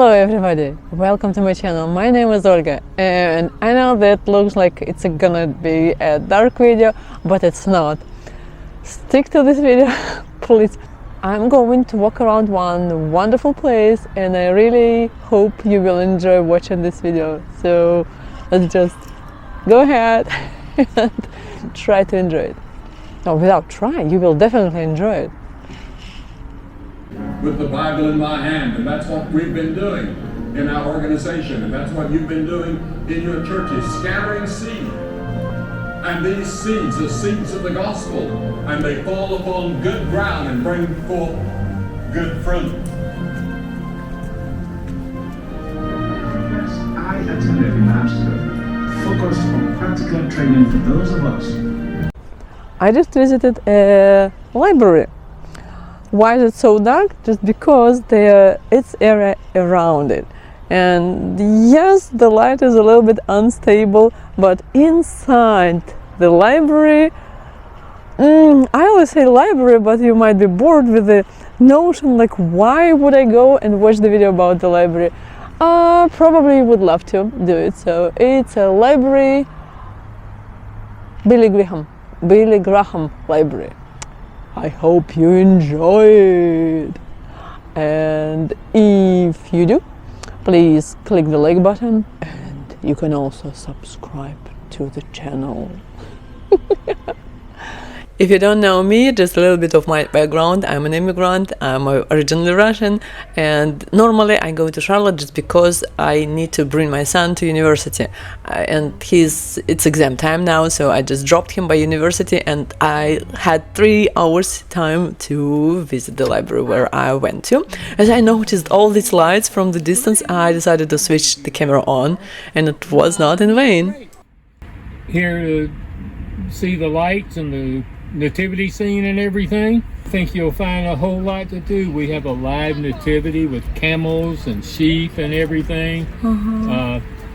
Hello everybody, welcome to my channel. My name is Olga, and I know that looks like it's gonna be a dark video, but it's not. Stick to this video, please. I'm going to walk around one wonderful place, and I really hope you will enjoy watching this video. So let's just go ahead and try to enjoy it. No, without trying, you will definitely enjoy it. With the Bible in my hand, and that's what we've been doing in our organization, and that's what you've been doing in your churches, scattering seed. And these seeds are seeds of the gospel, and they fall upon good ground and bring forth good fruit. I attended in Amsterdam, focused on practical training for those of us. I just visited a library. Why is it so dark? Just because it's area around it. And yes, the light is a little bit unstable, but inside the library, I always say library, but you might be bored with the notion like, why would I go and watch the video about the library? Probably would love to do it. So it's a library, Billy Graham Library. I hope you enjoy it, and if you do, please click the like button, and you can also subscribe to the channel. If you don't know me, just a little bit of my background. I'm an immigrant, I'm originally Russian, and normally I go to Charlotte just because I need to bring my son to university, and it's exam time now, so I just dropped him by university, and I had 3 hours time to visit the library where I went to. As I noticed all these lights from the distance, I decided to switch the camera on, and it was not in vain. Here to see the lights and the nativity scene and everything. I think you'll find a whole lot to do. We have a live nativity with camels and sheep and everything.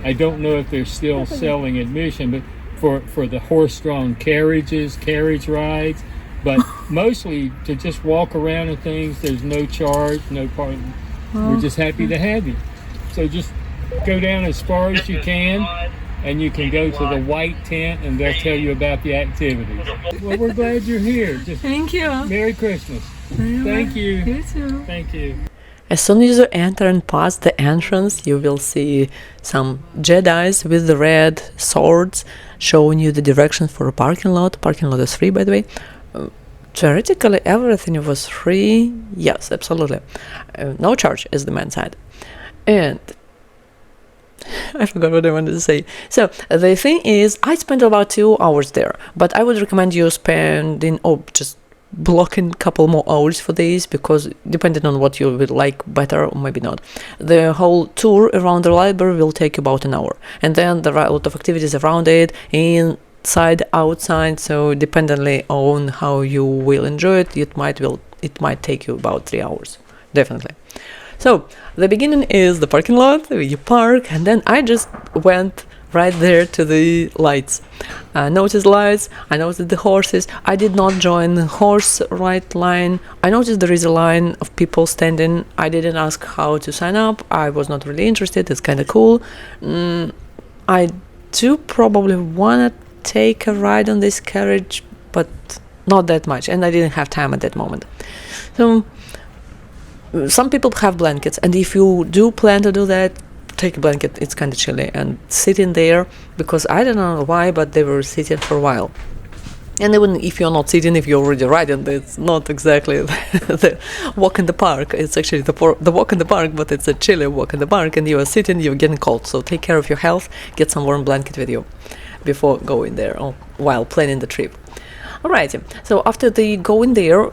I don't know if they're still selling admission, but for the horse-drawn carriage rides, but mostly to just walk around and things. There's no charge, no parking. We're just happy to have you. So just go down as far as you can, and you can go to the white tent and they'll tell you about the activities. Well, we're glad you're here. Just Thank you. Merry Christmas. Thank you. You too. Thank you. As soon as you enter and pass the entrance, you will see some Jedis with the red swords showing you the direction for a parking lot. Parking lot is free, by the way. Theoretically, everything was free. Yes, absolutely. No charge, as the man said. And I forgot what I wanted to say. So the thing is, I spent about 2 hours there, but I would recommend you spending just blocking a couple more hours for this, because depending on what you would like better or maybe not, the whole tour around the library will take about an hour, and then there are a lot of activities around it, inside, outside. So dependently on how you will enjoy it, it might take you about 3 hours, definitely. So the beginning is the parking lot. You park, and then I just went right there to the lights. I noticed lights, I noticed the horses. I did not join the horse ride line. I noticed there is a line of people standing. I didn't ask how to sign up. I was not really interested. It's kind of cool. I do probably want to take a ride on this carriage, but not that much, and I didn't have time at that moment. So some people have blankets, and if you do plan to do that, take a blanket. It's kind of chilly, and sitting there, because I don't know why, but they were sitting for a while. And even if you're not sitting, if you're already riding, it's not exactly the walk in the park. It's actually the walk in the park, but it's a chilly walk in the park, and you are sitting, you're getting cold. So take care of your health, get some warm blanket with you before going there or while planning the trip. Alrighty, so after the going there,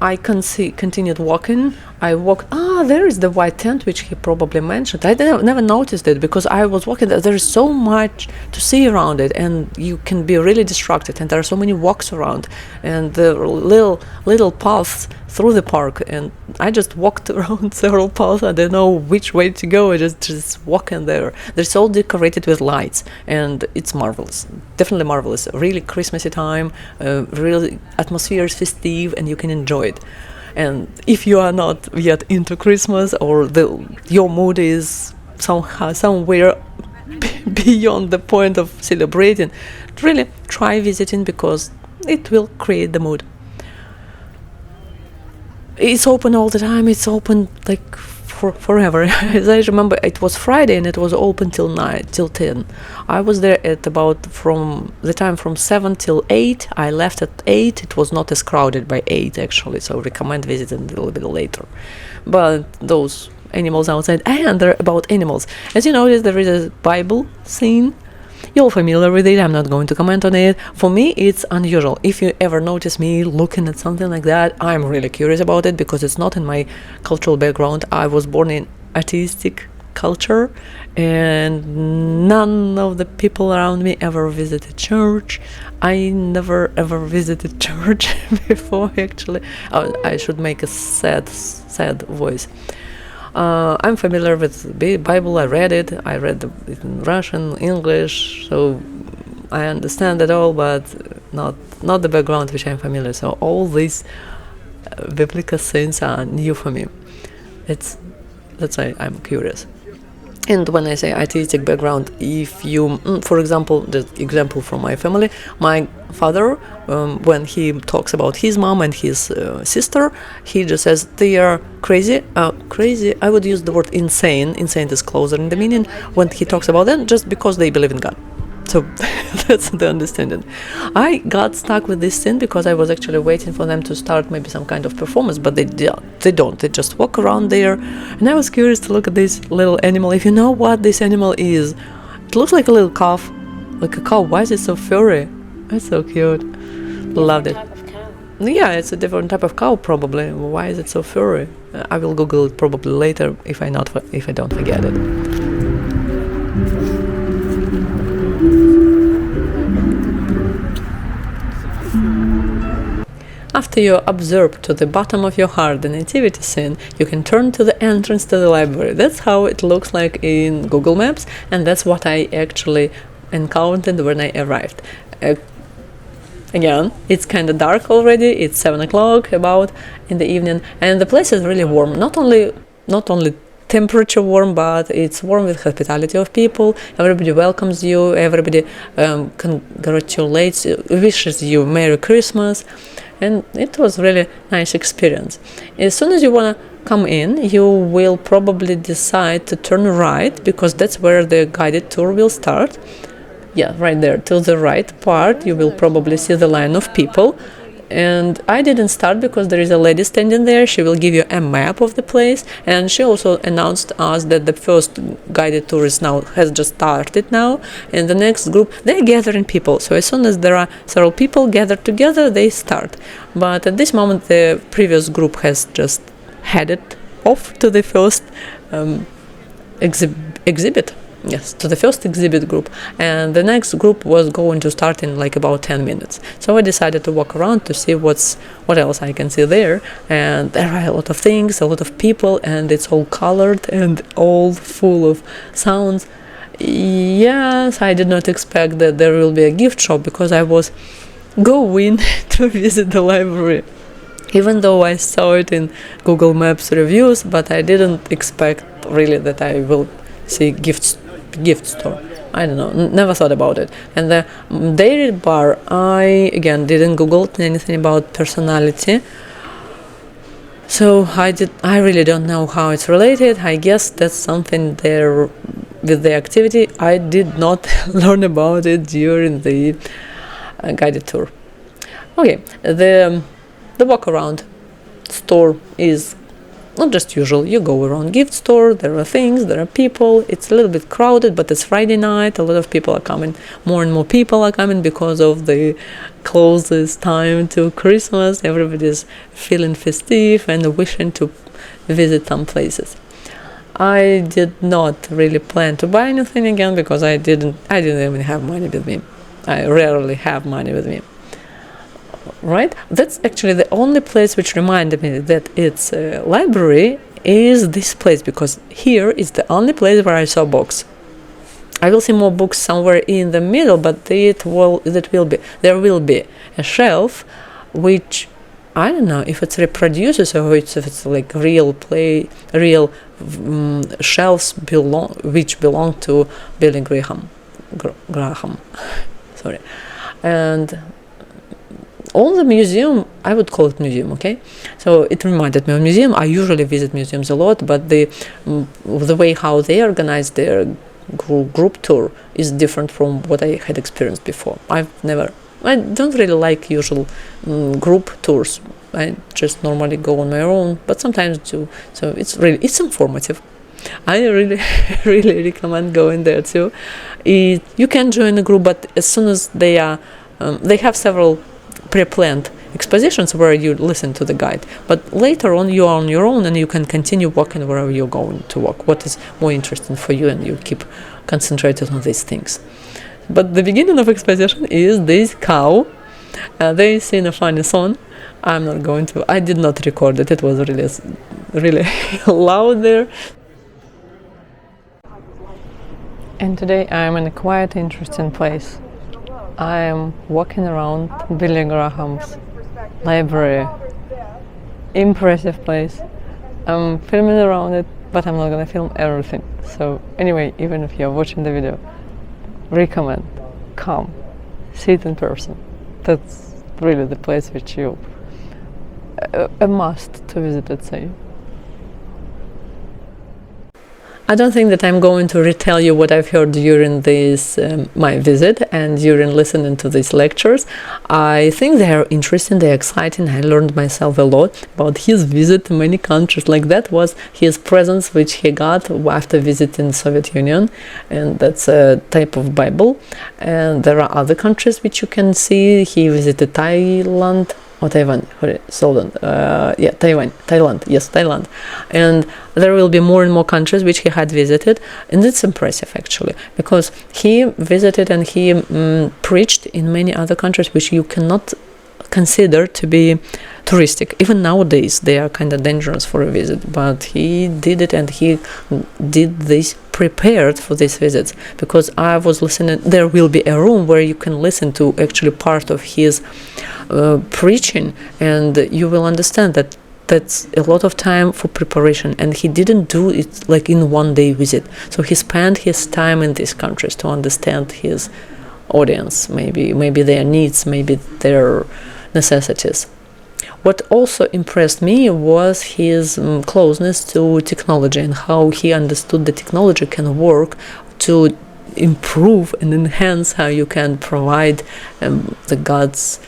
I continued walking. I walked, there is the white tent, which he probably mentioned. I never noticed it, because I was walking there. There is so much to see around it, and you can be really distracted, and there are so many walks around, and the little paths through the park, and I just walked around several paths. I didn't know which way to go. I just walking there. It's all decorated with lights, and it's marvelous, definitely marvelous. Really Christmassy time, really atmosphere is festive, and you can enjoy it. And if you are not yet into Christmas, or your mood is somehow somewhere beyond the point of celebrating, really try visiting, because it will create the mood. It's open all the time. It's open like forever. As I remember, it was Friday and it was open till 10. I was there at about from 7 till 8. I left at 8. It was not as crowded by 8 actually, so I recommend visiting a little bit later. But those animals outside, and they're about animals. As you notice, there is a Bible scene. You're familiar with it. I'm not going to comment on it. For me, it's unusual. If you ever notice me looking at something like that, I'm really curious about it, because it's not in my cultural background. I was born in atheistic culture, and none of the people around me ever visited church. I never ever visited church before, actually. I should make a sad voice. I'm familiar with the Bible. I read it. I read it in Russian, English, so I understand it all, but not the background which I'm familiar. So all these biblical scenes are new for me. That's why I'm curious. And when I say atheistic background, if you, for example, the example from my family, my father, when he talks about his mom and his sister, he just says they are crazy. Crazy, I would use the word insane. Insane is closer in the meaning when he talks about them, just because they believe in God. So that's the understanding. I got stuck with this scene because I was actually waiting for them to start maybe some kind of performance, but they don't. They just walk around there, and I was curious to look at this little animal. If you know what this animal is, it looks like a little calf, like a cow. Why is it so furry? It's so cute. Loved it. Type of cow. Yeah, it's a different type of cow probably. Why is it so furry? I will Google it probably later if I don't forget it. After you observe to the bottom of your heart the nativity scene, you can turn to the entrance to the library. That's how it looks like in Google Maps, and that's what I actually encountered when I arrived. Again, it's kind of dark already. It's 7 o'clock about in the evening, and the place is really warm. Not only temperature warm, but it's warm with hospitality of people. Everybody welcomes you. Everybody congratulates, wishes you Merry Christmas. And it was really nice experience. As soon as you want to come in, you will probably decide to turn right, because that's where the guided tour will start. Yeah, right there, to the right part, you will probably see the line of people. And I didn't start because there is a lady standing there. She will give you a map of the place, and she also announced us that the first guided tour has just started now, and the next group, they're gathering people. So as soon as there are several people gathered together, they start. But at this moment, the previous group has just headed off to the first exhibit. Yes, to the first exhibit group, and the next group was going to start in like about 10 minutes. So I decided to walk around to see what else I can see there, and there are a lot of things, a lot of people, and it's all colored and all full of sounds. Yes, I did not expect that there will be a gift shop, because I was going to visit the library, even though I saw it in Google Maps reviews, but I didn't expect really that I will see gift store. I don't know, never thought about it. And the dairy bar, I again didn't Google anything about personality, so I really don't know how it's related. I guess that's something there with the activity. I did not learn about it during the guided tour. Okay, the walk around store is not just usual. You go around gift store, there are things, there are people. It's a little bit crowded, but it's Friday night. A lot of people are coming. More and more people are coming because of the closest time to Christmas. Everybody's feeling festive and wishing to visit some places. I did not really plan to buy anything again, because I didn't even have money with me. I rarely have money with me. Right? That's actually the only place which reminded me that it's a library is this place, because here is the only place where I saw books. I will see more books somewhere in the middle, but there will be a shelf which I don't know if it's reproduces or if it's like real shelves which belong to Billy Graham. Sorry. And all the museum, I would call it museum, okay? So it reminded me of museum. I usually visit museums a lot, but the way how they organize their group tour is different from what I had experienced before. I don't really like usual group tours. I just normally go on my own, but sometimes do. So it's informative. I really really recommend going there too. You can join a group, but as soon as they have several pre-planned expositions where you listen to the guide, but later on you are on your own and you can continue walking wherever you're going to walk, what is more interesting for you, and you keep concentrated on these things. But the beginning of exposition is this cow. They sing a funny song. I did not record it. It was really loud there. And today I'm in a quite interesting place. I'm walking around Billy Graham's library. Impressive place. I'm filming around it, but I'm not gonna film everything. So anyway, even if you're watching the video, recommend come, see it in person. That's really the place which you a must to visit, let's say. I don't think that I'm going to retell you what I've heard during this my visit and during listening to these lectures. I think they are interesting, they're exciting. I learned myself a lot about his visit to many countries. Like that was his presence which he got after visiting Soviet Union, and that's a type of Bible. And there are other countries which you can see. He visited Thailand. Or Taiwan, Thailand. And there will be more and more countries which he had visited, and it's impressive actually, because he visited and he preached in many other countries which you cannot consider to be touristic. Even nowadays they are kind of dangerous for a visit, but he did it, and he did this prepared for these visits, because I was listening. There will be a room where you can listen to actually part of his preaching, and you will understand that that's a lot of time for preparation, and he didn't do it like in one day visit. So he spent his time in these countries to understand his audience, maybe their needs, maybe their necessities. What also impressed me was his closeness to technology and how he understood the technology can work to improve and enhance how you can provide the God's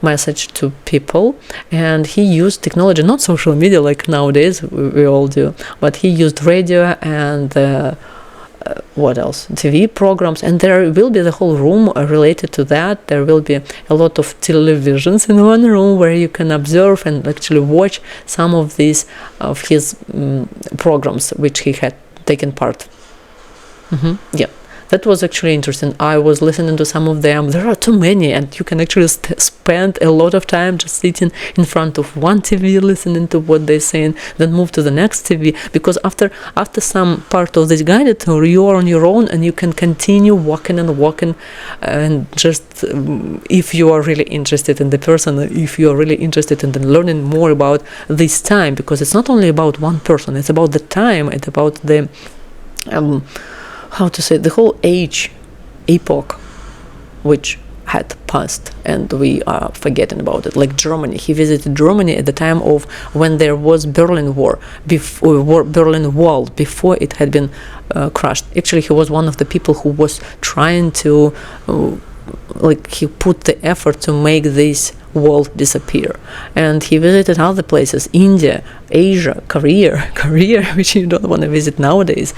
message to people. And he used technology, not social media like nowadays we all do, but he used radio and what else? TV programs, and there will be the whole room related to that. There will be a lot of televisions in one room where you can observe and actually watch some of these of his programs which he had taken part. Yeah. That was actually interesting. I was listening to some of them. There are too many, and you can actually spend a lot of time just sitting in front of one TV, listening to what they're saying, then move to the next TV. Because after some part of this guided tour, you are on your own, and you can continue walking, and just if you are really interested in the person, if you are really interested in learning more about this time, because it's not only about one person, it's about the time, it's about the the whole epoch which had passed, and we are forgetting about it. Like Germany, he visited Germany at the time of when there was Berlin Wall, before it had been crushed. Actually, he was one of the people who was trying to he put the effort to make this wall disappear. And he visited other places: India, Asia, Korea, which you don't want to visit nowadays.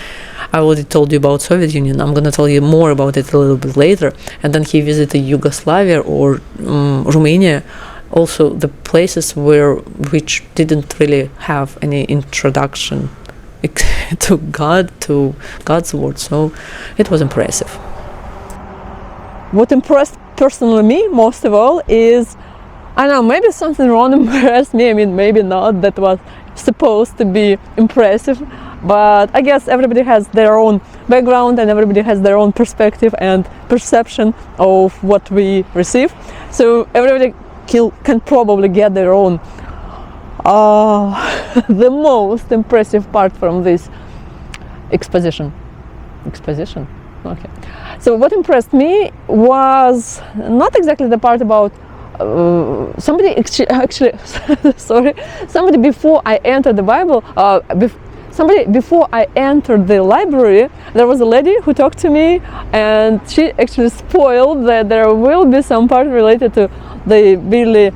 I already told you about Soviet Union. I'm going to tell you more about it a little bit later. And then he visited Yugoslavia or Romania, also the places which didn't really have any introduction to God's word. So it was impressive. What impressed personally me most of all is, I don't know, maybe something wrong impressed me. I mean, maybe not. That was supposed to be impressive. But I guess everybody has their own background and everybody has their own perspective and perception of what we receive. So everybody can probably get their own. The most impressive part from this exposition. Okay. So what impressed me was not exactly the part about somebody before I entered the Bible. Before I entered the library, there was a lady who talked to me, and she actually spoiled that there will be some part related to the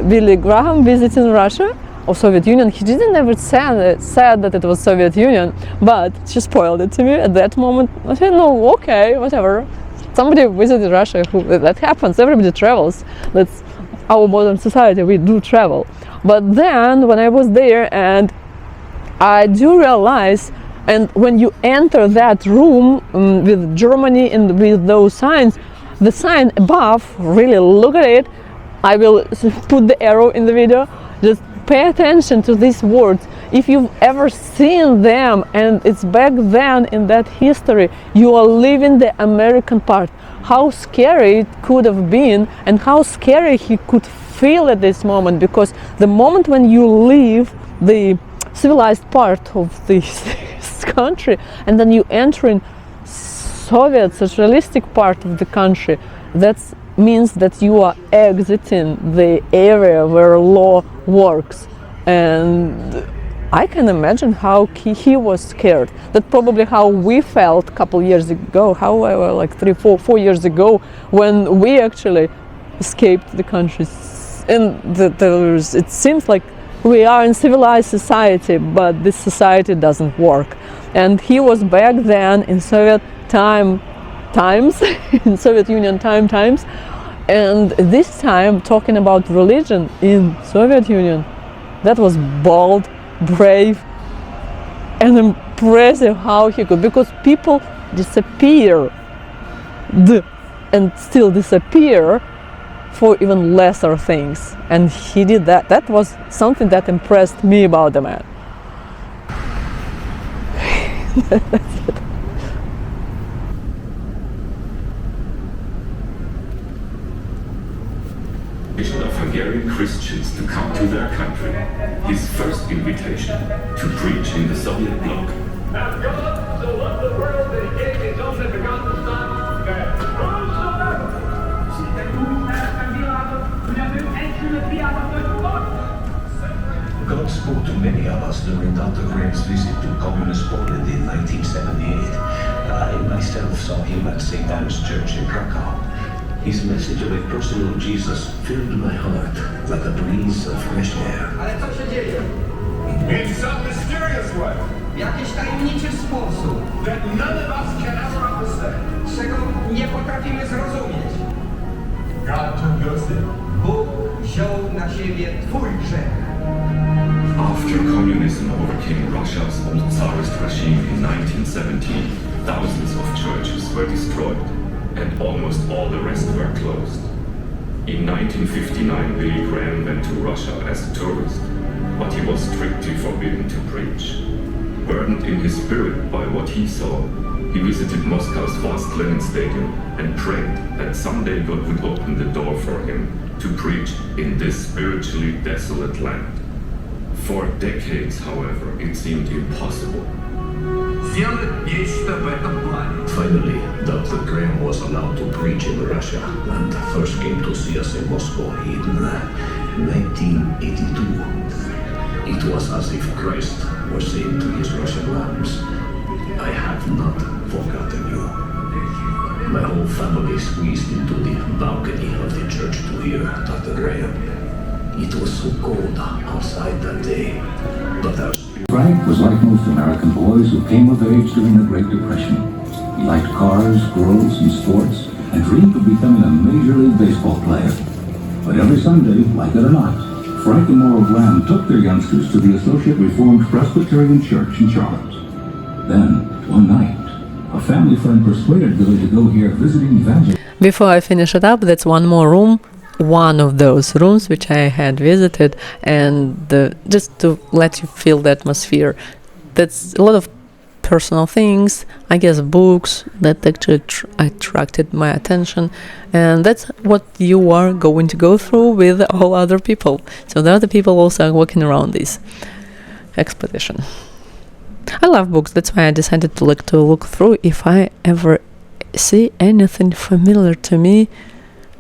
Billy Graham visiting Russia or Soviet Union. He didn't ever said that it was Soviet Union, but she spoiled it to me at that moment. I said, no, okay, whatever. Somebody visited Russia. That happens. Everybody travels. That's our modern society. We do travel. But then when I was there, and I do realize, and when you enter that room with Germany and with those signs, the sign above, really look at it. I will put the arrow in the video. Just pay attention to these words. If you've ever seen them, and it's back then in that history, you are living the American part. How scary it could have been, and how scary he could feel at this moment, because the moment when you leave the civilized part of this country and then you enter in Soviet socialistic part of the country, that means that you are exiting the area where law works. And I can imagine how he was scared. That's probably how we felt a couple years ago, however, like 4 years ago, when we actually escaped the country. And it seems like we are in civilized society, but this society doesn't work. And he was back then in Soviet times, in Soviet Union times, and this time talking about religion in Soviet Union. That was bold, brave, and impressive how he could, because people disappear and still disappear for even lesser things, and he did that. That was something that impressed me about the man. That's it. Of Hungarian Christians to come to their country, his first invitation to preach in the Soviet bloc. Now God so loved the world that he gave his only begotten Son, that whosoever. God spoke to many of us during Dr. Graham's visit to Communist Poland in 1978. I myself saw him at St. Anne's Church in Krakow. His message of a personal Jesus filled my heart like a breeze of fresh air. Ale co się dzieje? In some mysterious way W jakiś tajemniczy sposób, that none of us can ever understand, czego nie potrafimy zrozumieć. God took your sin. Bóg wziął na siebie twój grzech. After communism overcame Russia's old Tsarist regime in 1917, thousands of churches were destroyed, and almost all the rest were closed. In 1959, Billy Graham went to Russia as a tourist, but he was strictly forbidden to preach. Burdened in his spirit by what he saw, he visited Moscow's vast Lenin Stadium and prayed that someday God would open the door for him to preach in this spiritually desolate land. For decades, however, it seemed impossible. Finally, Dr. Graham was allowed to preach in Russia and first came to see us in Moscow in 1982. It was as if Christ were saying to his Russian lambs, I have not forgotten you. My whole family squeezed into the balcony of the church to hear Dr. Graham. It was so cold outside that day, but our Frank was like most American boys who came of age during the Great Depression. He liked cars, girls, and sports, and dreamed of becoming a Major League Baseball player. But every Sunday, like it or not, Frank and Laurel Graham took their youngsters to the Associate Reformed Presbyterian Church in Charlotte. Then, one night, a family friend persuaded Billy to go here visiting evangelists. Before I finish it up, that's one more room, one of those rooms which I had visited, and just to let you feel the atmosphere. That's a lot of personal things, I guess books that actually attracted my attention, and that's what you are going to go through with all other people. So the other people also are walking around this exposition. I love books, that's why I decided to look through. If I ever see anything familiar to me,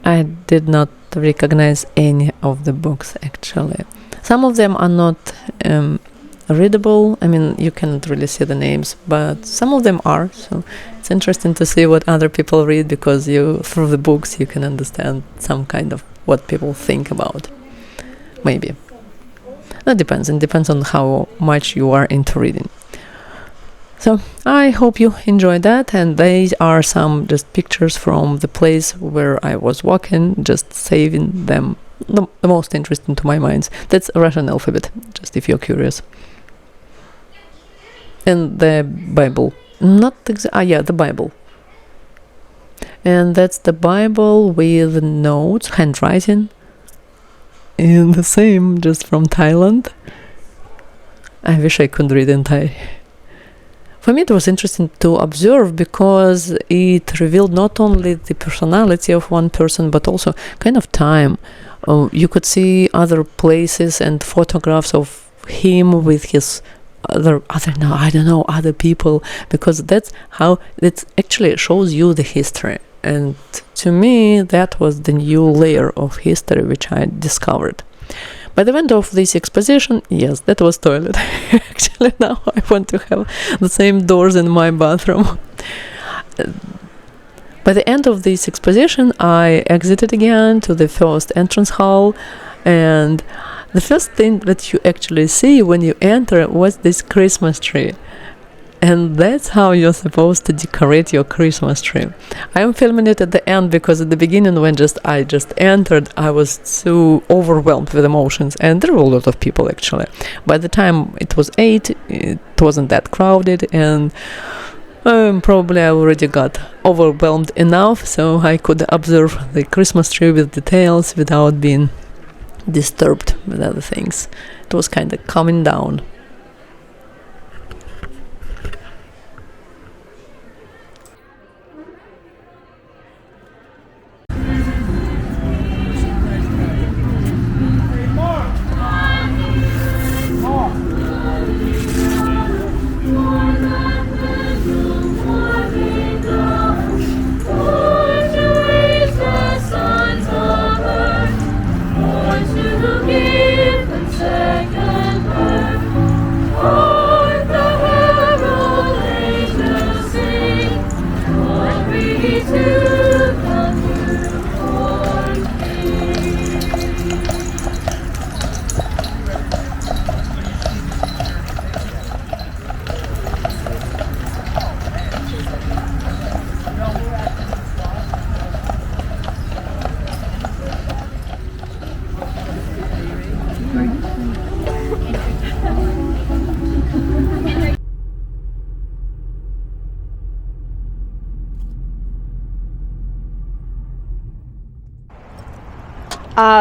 I did not recognize any of the books actually. Some of them are not readable. I mean, you cannot really see the names, but some of them are. So it's interesting to see what other people read, because through the books you can understand some kind of what people think about. Maybe. That depends. It depends on how much you are into reading. So I hope you enjoyed that, and these are some just pictures from the place where I was walking, just saving them, the most interesting to my mind. That's Russian alphabet, just if you're curious. And the Bible, the Bible. And that's the Bible with notes, handwriting, and the same, just from Thailand. I wish I could read in Thai. For me, it was interesting to observe, because it revealed not only the personality of one person, but also kind of time. You could see other places and photographs of him with his other people, because that's how it actually shows you the history. And to me, that was the new layer of history which I discovered. By the end of this exposition, yes, that was toilet. Actually, now I want to have the same doors in my bathroom. By the end of this exposition, I exited again to the first entrance hall, and the first thing that you actually see when you enter was this Christmas tree. And that's how you're supposed to decorate your Christmas tree. I'm filming it at the end, because at the beginning, when I just entered, I was so overwhelmed with emotions, and there were a lot of people actually. By the time it was 8, it wasn't that crowded, and probably I already got overwhelmed enough so I could observe the Christmas tree with details without being disturbed with other things. It was kind of calming down.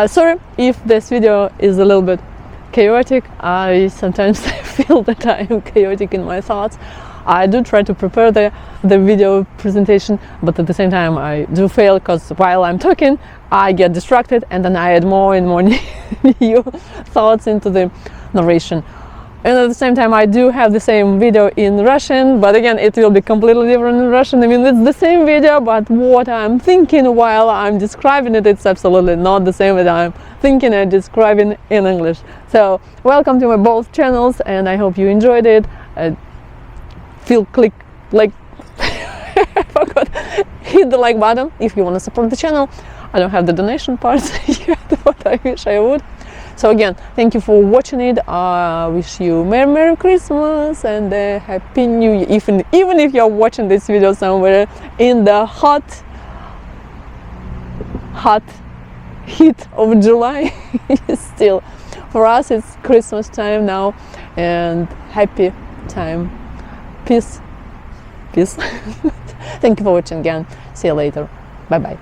Sorry if this video is a little bit chaotic. I sometimes feel that I am chaotic in my thoughts. I do try to prepare the video presentation, but at the same time I do fail, because while I'm talking I get distracted, and then I add more and more new thoughts into the narration. And at the same time I do have the same video in Russian, but again it will be completely different in Russian. I mean, it's the same video, but what I'm thinking while I'm describing it, it's absolutely not the same that I'm thinking and describing in English. So welcome to my both channels, and I hope you enjoyed it. I forgot, hit the like button if you want to support the channel. I don't have the donation part yet, but I wish I would. So again, thank you for watching it. I wish you Merry Christmas and a Happy New Year. Even if you're watching this video somewhere in the hot heat of July, still for us it's Christmas time now, and happy time. Peace. Thank you for watching again. See you later. Bye bye.